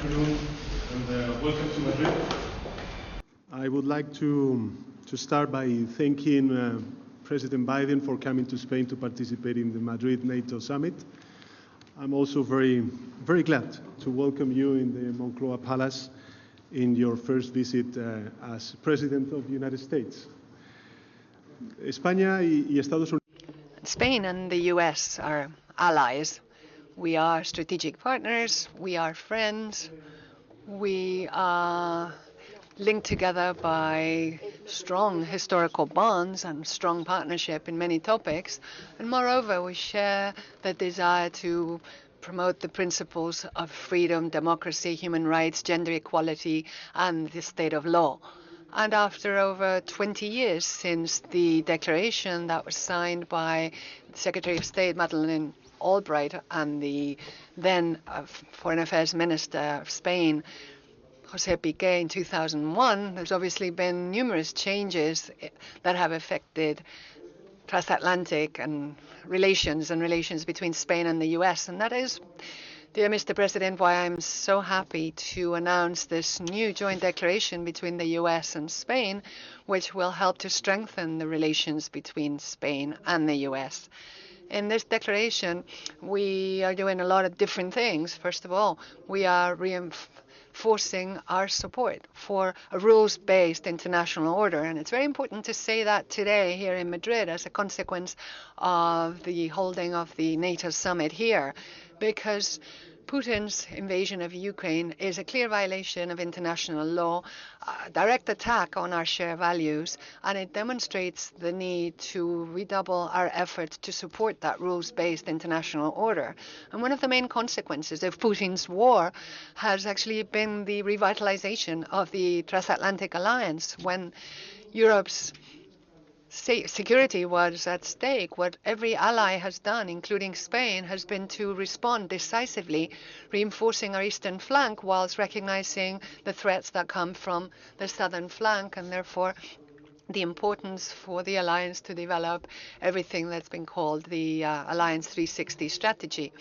afternoon, and welcome to Madrid. I would like to start by thanking President Biden for coming to Spain to participate in the Madrid NATO summit. I'm also very glad to welcome you in the Moncloa Palace in your first visit as President of the United States. España y Estados Unidos. Spain and the US are allies. We are strategic partners. We are friends. We are linked together by strong historical bonds and strong partnership in many topics. And moreover, we share the desire to promote the principles of freedom, democracy, human rights, gender equality, and the state of law. And after over 20 years since the declaration that was signed by Secretary of State Madeleine Albright and the then Foreign Affairs Minister of Spain, José Piqué, in 2001, there's obviously been numerous changes that have affected transatlantic and relations between Spain and the US. And that is, dear Mr. President, why I'm so happy to announce this new joint declaration between the US and Spain, which will help to strengthen the relations between Spain and the US. In this declaration, we are doing a lot of different things. First of all, we are reinforcing our support for a rules-based international order. And it's very important to say that today here in Madrid as a consequence of the holding of the NATO summit here, because Putin's invasion of Ukraine is a clear violation of international law, a direct attack on our shared values, and it demonstrates the need to redouble our efforts to support that rules-based international order. And one of the main consequences of Putin's war has actually been the revitalization of the transatlantic alliance. When Europe's security was at stake, what every ally has done, including Spain, has been to respond decisively, reinforcing our eastern flank whilst recognizing the threats that come from the southern flank, and therefore the importance for the alliance to develop everything that's been called the Alliance 360 strategy.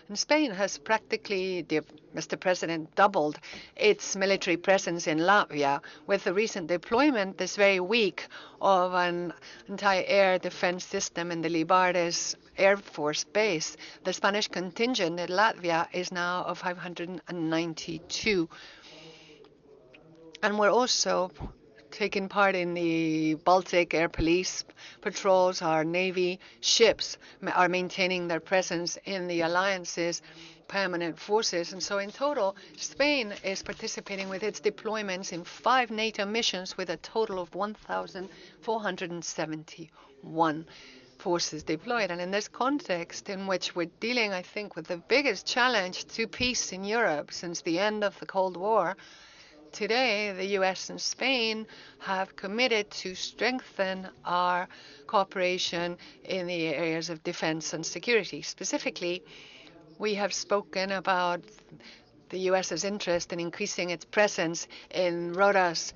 And Spain has practically, Mr. President, doubled its military presence in Latvia with the recent deployment this very week of an anti-air defense system in the Libardes Air Force Base. The Spanish contingent in Latvia is now of 592. And we're also taking part in the Baltic Air Police patrols. Our Navy ships are maintaining their presence in the alliance's permanent forces. And so in total, Spain is participating with its deployments in 5 NATO missions with a total of 1,471 forces deployed. And in this context in which we're dealing, I think, with the biggest challenge to peace in Europe since the end of the Cold War, today, the US and Spain have committed to strengthen our cooperation in the areas of defense and security. Specifically, we have spoken about the US's interest in increasing its presence in Rodas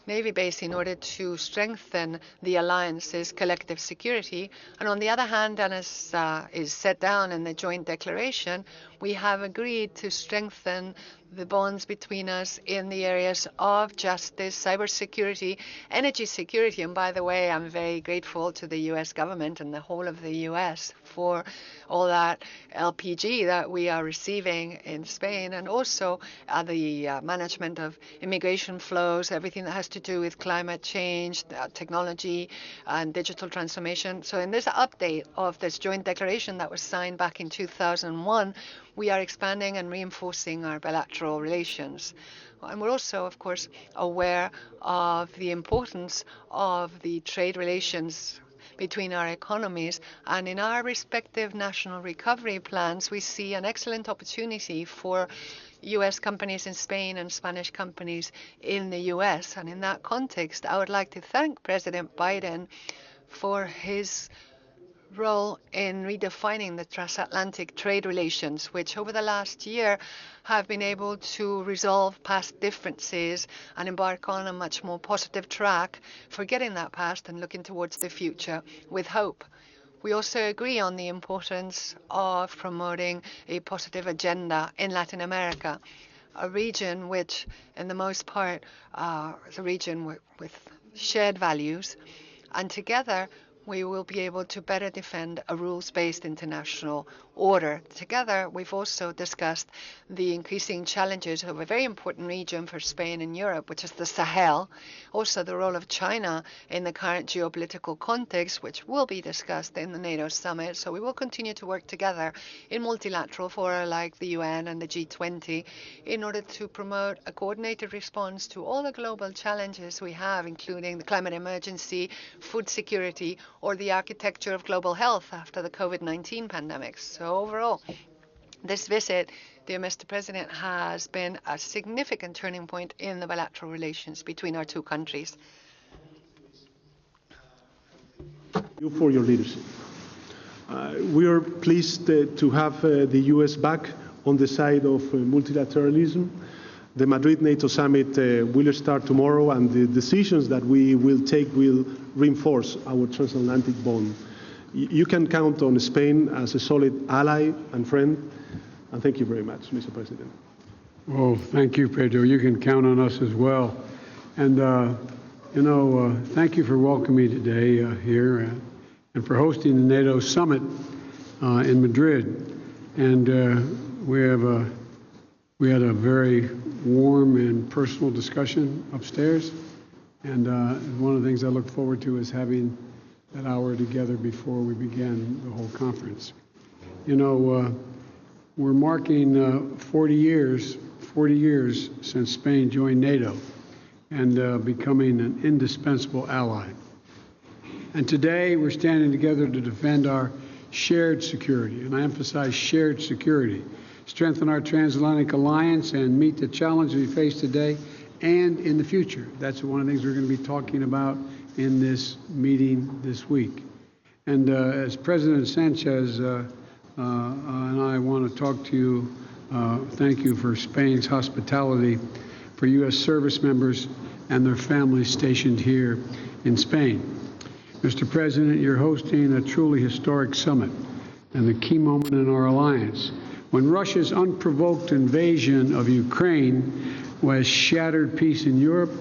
Navy base in order to strengthen the alliance's collective security. And on the other hand, and as is set down in the joint declaration, we have agreed to strengthen the bonds between us in the areas of justice, cybersecurity, energy security. And by the way, I'm very grateful to the US government and the whole of the US for all that LPG that we are receiving in Spain, and also the management of immigration flows, everything that has to do with climate change, technology, and digital transformation. So in this update of this joint declaration that was signed back in 2001, we are expanding and reinforcing our bilateral relations. And we're also, of course, aware of the importance of the trade relations between our economies. And in our respective national recovery plans, we see an excellent opportunity for U.S. companies in Spain and Spanish companies in the U.S. And in that context, I would like to thank President Biden for his role in redefining the transatlantic trade relations, which over the last year have been able to resolve past differences and embark on a much more positive track, forgetting that past and looking towards the future with hope. We also agree on the importance of promoting a positive agenda in Latin America. a region which, in the most part, is a region with shared values, and together we will be able to better defend a rules-based international order. Together, we've also discussed the increasing challenges of a very important region for Spain and Europe, which is the Sahel. Also, the role of China in the current geopolitical context, which will be discussed in the NATO summit. So we will continue to work together in multilateral fora like the UN and the G20 in order to promote a coordinated response to all the global challenges we have, including the climate emergency, food security, or the architecture of global health after the COVID-19 pandemic. So overall, this visit, dear Mr. President, has been a significant turning point in the bilateral relations between our two countries. Thank you for your leadership. We are pleased to have the U.S. back on the side of multilateralism. The Madrid NATO summit will start tomorrow, and the decisions that we will take will reinforce our transatlantic bond. You can count on Spain as a solid ally and friend, and thank you very much, Mr. President. Well, thank you, Pedro. You can count on us as well. And, thank you for welcoming me today here and for hosting the NATO summit in Madrid. And we had a very warm and personal discussion upstairs. And one of the things I look forward to is having that hour together before we begin the whole conference. We're marking 40 years since Spain joined NATO and becoming an indispensable ally. And today we're standing together to defend our shared security, and I emphasize shared security, strengthen our transatlantic alliance and meet the challenges we face today and in the future. That's one of the things we're going to be talking about in this meeting this week. And as President Sánchez and I want to talk to you, thank you for Spain's hospitality for U.S. service members and their families stationed here in Spain. Mr. President, you're hosting a truly historic summit and the key moment in our alliance when Russia's unprovoked invasion of Ukraine was shattered peace in Europe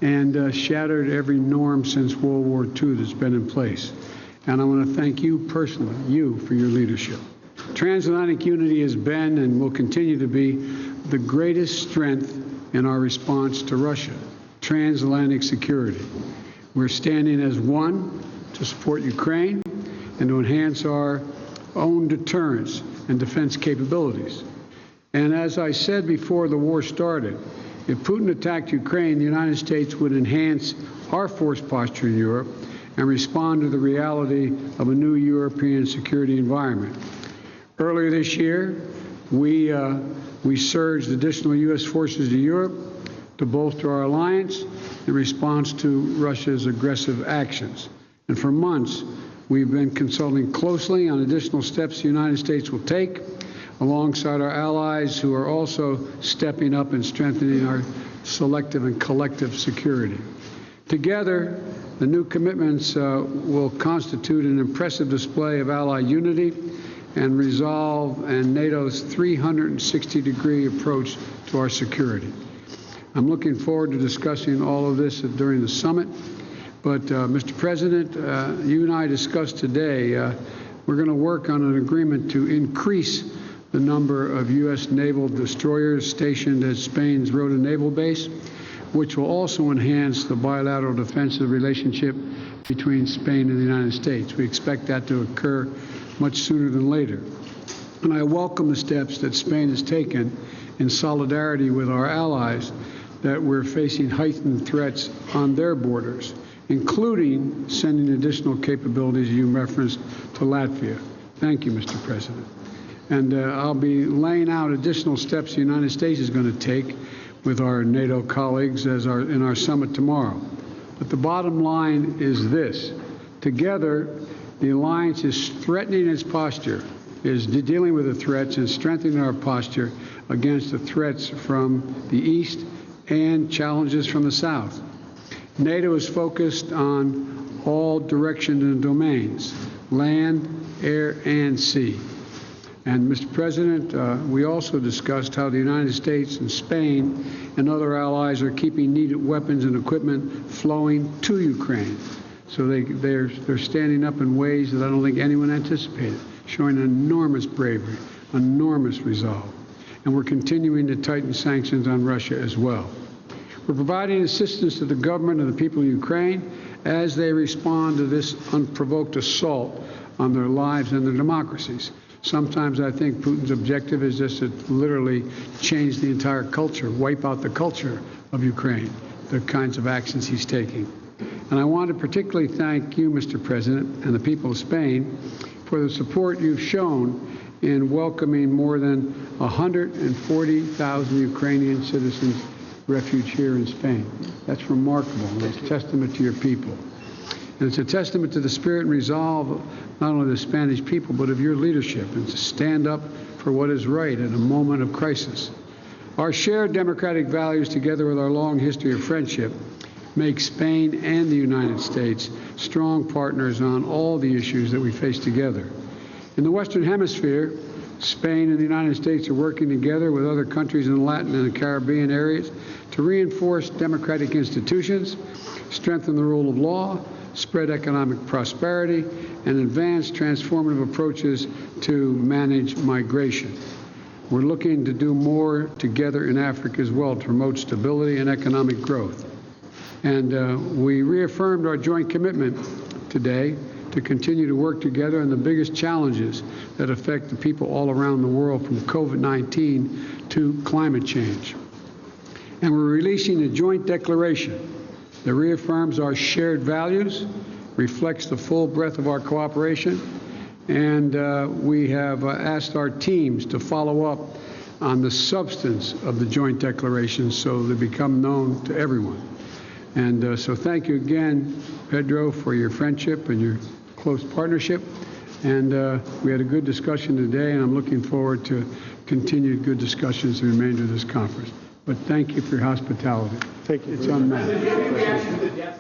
and shattered every norm since World War II that's been in place. And I want to thank you personally, you, for your leadership. Transatlantic unity has been and will continue to be the greatest strength in our response to Russia, transatlantic security. We're standing as one to support Ukraine and to enhance our own deterrence and defense capabilities. And as I said before the war started, if Putin attacked Ukraine, the United States would enhance our force posture in Europe and respond to the reality of a new European security environment. Earlier this year, we surged additional U.S. forces to Europe to bolster our alliance in response to Russia's aggressive actions. And for months, we've been consulting closely on additional steps the United States will take alongside our allies who are also stepping up and strengthening our selective and collective security. Together, the new commitments will constitute an impressive display of ally unity and resolve and NATO's 360-degree approach to our security. I'm looking forward to discussing all of this during the summit. But, Mr. President, you and I discussed today, we're going to work on an agreement to increase the number of U.S. naval destroyers stationed at Spain's Rota Naval Base, which will also enhance the bilateral defensive relationship between Spain and the United States. We expect that to occur much sooner than later. And I welcome the steps that Spain has taken in solidarity with our allies that we're facing heightened threats on their borders, including sending additional capabilities you referenced to Latvia. Thank you, Mr. President. And I'll be laying out additional steps the United States is going to take with our NATO colleagues in our summit tomorrow. But the bottom line is this. Together, the alliance is strengthening its posture, is dealing with the threats and strengthening our posture against the threats from the East and challenges from the South. NATO is focused on all directions and domains, land, air, and sea. And, Mr. President, we also discussed how the United States and Spain and other allies are keeping needed weapons and equipment flowing to Ukraine. So they're standing up in ways that I don't think anyone anticipated, showing enormous bravery, enormous resolve. And we're continuing to tighten sanctions on Russia as well. We're providing assistance to the government and the people of Ukraine as they respond to this unprovoked assault on their lives and their democracies. Sometimes I think Putin's objective is just to literally change the entire culture, wipe out the culture of Ukraine, the kinds of actions he's taking. And I want to particularly thank you, Mr. President, and the people of Spain for the support you've shown in welcoming more than 140,000 Ukrainian citizens refuge here in Spain. That's remarkable, and it's a testament to your people. And it's a testament to the spirit and resolve not only of the Spanish people, but of your leadership, and to stand up for what is right at a moment of crisis. Our shared democratic values, together with our long history of friendship, make Spain and the United States strong partners on all the issues that we face together. In the Western Hemisphere, Spain and the United States are working together with other countries in the Latin and the Caribbean areas to reinforce democratic institutions, strengthen the rule of law, spread economic prosperity, and advance transformative approaches to manage migration. We're looking to do more together in Africa as well to promote stability and economic growth. And we reaffirmed our joint commitment today to continue to work together on the biggest challenges that affect the people all around the world, from COVID-19 to climate change. And we're releasing a joint declaration that reaffirms our shared values, reflects the full breadth of our cooperation, and we have asked our teams to follow up on the substance of the joint declaration so they become known to everyone. And so thank you again, Pedro, for your friendship and your close partnership. And we had a good discussion today, and I'm looking forward to continued good discussions the remainder of this conference. But thank you for your hospitality. Thank you. It's unmatched.